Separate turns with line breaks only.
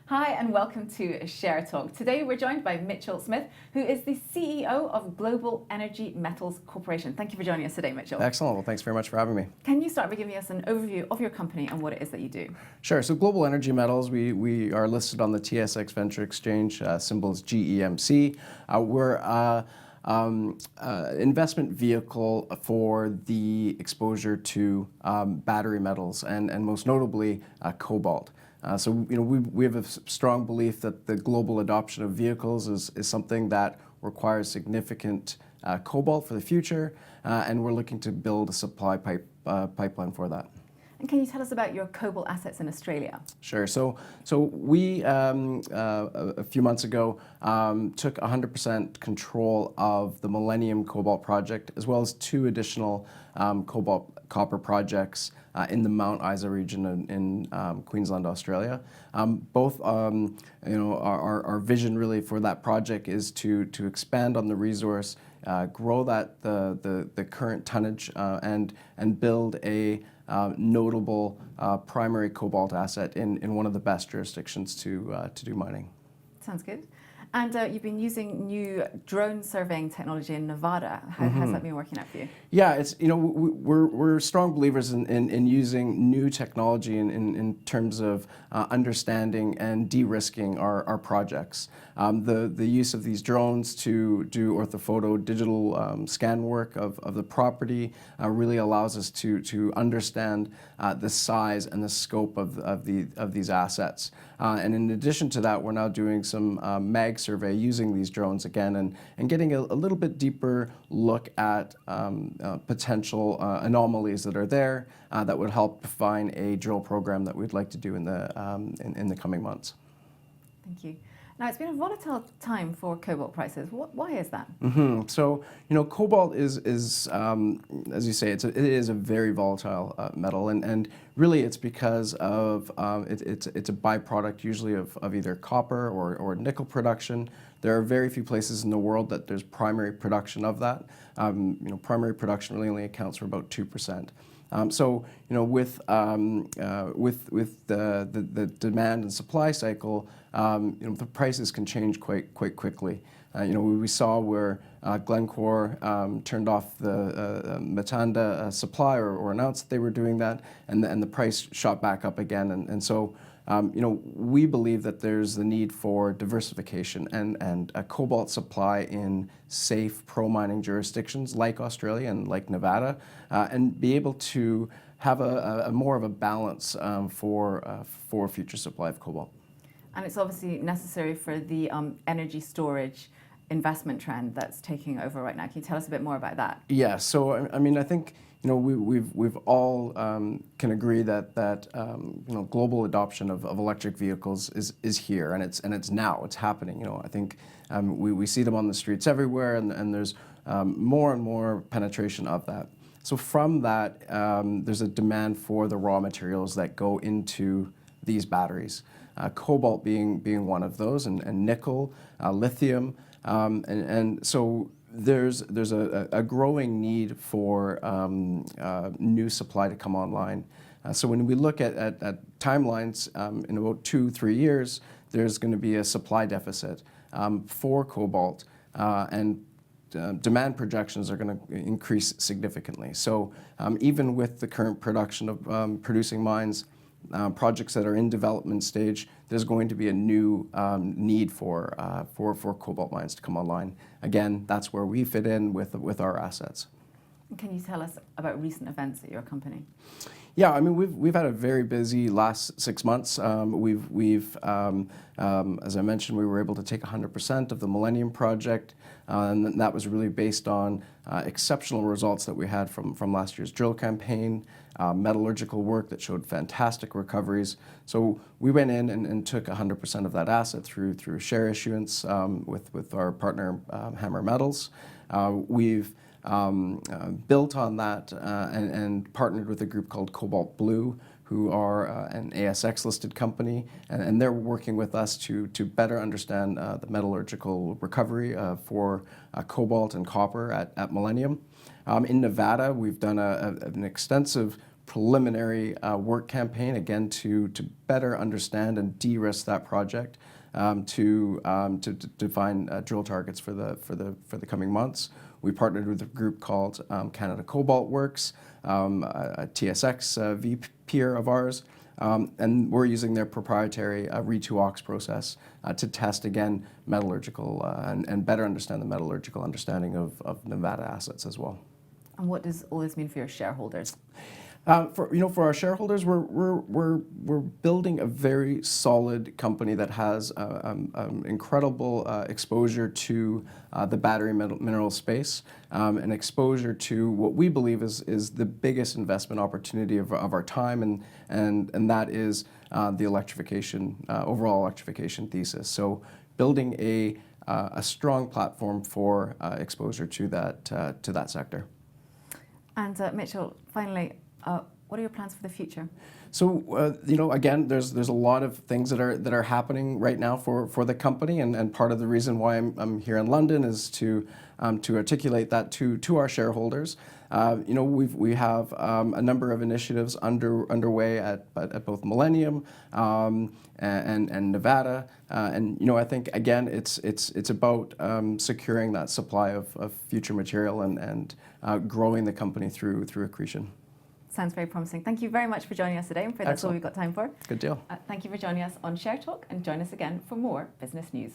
Hi and welcome to Share Talk. Today we're joined by Mitchell Smith, who is the CEO of Global Energy Metals Corporation. Thank you for joining us today, Mitchell.
Excellent. Well, thanks very much for having me.
Can you start by giving us an overview of your company and what it is that you do?
Sure. So Global Energy Metals, we are listed on the TSX Venture Exchange, symbol is GEMC. We're investment vehicle for the exposure to battery metals and most notably cobalt. So we have a strong belief that the global adoption of vehicles is something that requires significant cobalt for the future, and we're looking to build a supply pipeline for that.
And can you tell us about your cobalt assets in Australia?
Sure. So we, a few months ago, took 100% control of the Millennium Cobalt project, as well as two additional cobalt copper projects in the Mount Isa region in Queensland, Australia. Both, our vision really for that project is to expand on the resource, grow the current tonnage, and build a notable primary cobalt asset in one of the best jurisdictions to do mining.
Sounds good. And you've been using new drone surveying technology in Nevada. How has that been working out for you?
Yeah, it's we're strong believers in using new technology in terms of understanding and de-risking our projects. The use of these drones to do orthophoto digital scan work of the property really allows us to understand the size and the scope of these assets. And in addition to that, we're now doing some mag survey using these drones again and getting a little bit deeper look at potential anomalies that are there that would help define a drill program that we'd like to do in the coming months.
Thank you. Now, it's been a volatile time for cobalt prices. Why is that?
So, cobalt is as you say, it is a very volatile metal, and really it's because of it's a byproduct usually of either copper or nickel production. There are very few places in the world that there's primary production of that. Primary production really only accounts for about 2%. So with the demand and supply cycle, the prices can change quite quickly. We saw where Glencore turned off the Matanda supply or announced that they were doing that, and the price shot back up again. And so we believe that there's the need for diversification and a cobalt supply in safe pro-mining jurisdictions like Australia and like Nevada, and be able to have a more of a balance for future supply of cobalt.
And it's obviously necessary for the energy storage investment trend that's taking over right now. Can you tell us a bit more about that? Yeah.
So I think we've all can agree that global adoption of electric vehicles is here, and it's now, it's happening. I think we see them on the streets everywhere, and there's more and more penetration of that. So from that, there's a demand for the raw materials that go into these batteries. Cobalt being one of those, and nickel, lithium, and so there's a growing need for new supply to come online. So when we look at timelines, in about 2-3 years, there's going to be a supply deficit for cobalt, and demand projections are going to increase significantly. So even with the current production of producing mines, projects that are in development stage, there's going to be a new need for cobalt mines to come online. Again, that's where we fit in with our assets.
Can you tell us about recent events at your company?
Yeah, we've had a very busy last 6 months. We've as I mentioned, we were able to take 100% of the Millennium project, and that was really based on exceptional results that we had from last year's drill campaign, metallurgical work that showed fantastic recoveries. So we went in and took 100% of that asset through share issuance with our partner Hammer Metals. We've built on that and partnered with a group called Cobalt Blue, who are an ASX listed company, and they're working with us to better understand the metallurgical recovery for cobalt and copper at Millennium. In Nevada, we've done an extensive preliminary work campaign, again, to better understand and de-risk that project, to define drill targets for the coming months. We partnered with a group called Canada Cobalt Works, a TSXV peer of ours, and we're using their proprietary Re2Ox process to test, again, metallurgical and better understand the metallurgical understanding of Nevada assets as well.
And what does all this mean for your shareholders?
For our shareholders, we're building a very solid company that has incredible exposure to the battery mineral space, and exposure to what we believe is the biggest investment opportunity of our time, and that is the electrification, overall electrification thesis. So building a strong platform for exposure to that sector.
And Mitchell, finally, what are your plans for the future?
So, again, there's a lot of things that are happening right now for the company, and part of the reason why I'm here in London is to articulate that to our shareholders. We have a number of initiatives underway at both Millennium and Nevada, and I think again it's about securing that supply of future material and growing the company through accretion.
Sounds very promising. Thank you very much for joining us today. I'm afraid that's all we've got time for.
Good deal.
Thank you for joining us on Share Talk, and join us again for more business news.